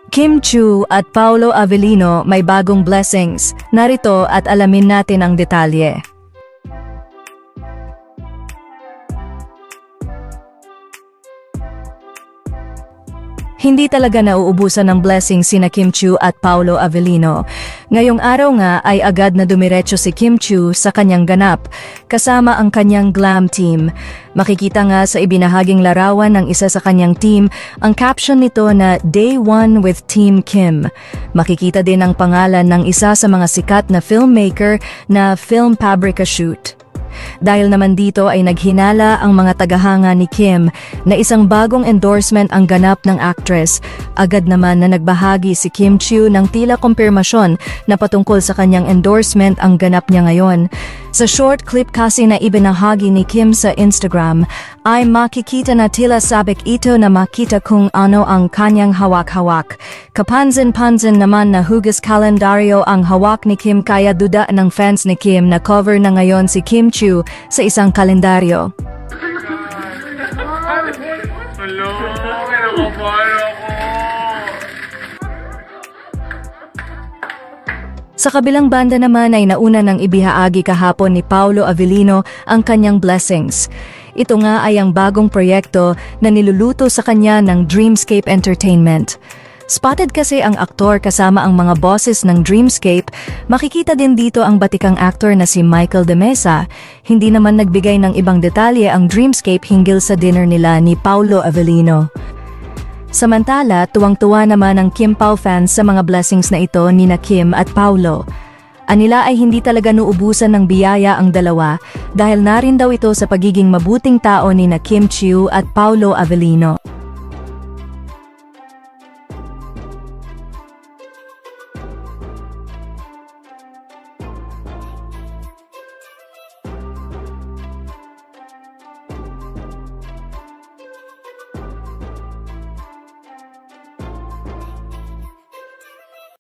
Kim Chiu at Paolo Avellino may bagong blessings. Narito at alamin natin ang detalye. Hindi talaga nauubusan ng blessings sina Kim Chiu at Paolo Avellino. Ngayong araw nga ay agad na dumiretso si Kim Chiu sa kanyang ganap, kasama ang kanyang glam team. Makikita nga sa ibinahaging larawan ng isa sa kanyang team, ang caption nito na Day 1 with Team Kim. Makikita din ang pangalan ng isa sa mga sikat na filmmaker na Film Paprika Shoot. Dahil naman dito ay naghinala ang mga tagahanga ni Kim na isang bagong endorsement ang ganap ng actress. Agad naman na nagbahagi si Kim Chiu ng tila kumpirmasyon na patungkol sa kanyang endorsement ang ganap niya ngayon. Sa short clip kasi na ibinahagi ni Kim sa Instagram, ay makikita na tila sabik ito na makita kung ano ang kanyang hawak-hawak. Kapansin-pansin naman na hugas kalendaryo ang hawak ni Kim kaya duda ng fans ni Kim na cover na ngayon si Kim Chiu sa isang kalendaryo. Hello, kinakabahan ako. Sa kabilang banda naman ay nauna nang ibihaagi kahapon ni Paolo Avellino ang kanyang blessings. Ito nga ay ang bagong proyekto na niluluto sa kanya ng Dreamscape Entertainment. Spotted kasi ang aktor kasama ang mga bosses ng Dreamscape. Makikita din dito ang batikang actor na si Michael De Mesa. Hindi naman nagbigay ng ibang detalye ang Dreamscape hinggil sa dinner nila ni Paolo Avellino. Samantala, tuwang-tuwa naman ang Kim Pao fans sa mga blessings na ito ni na Kim at Paolo. Anila ay hindi talaga nuubusan ng biyaya ang dalawa dahil na rin daw ito sa pagiging mabuting tao ni na Kim Chiu at Paolo Avellino.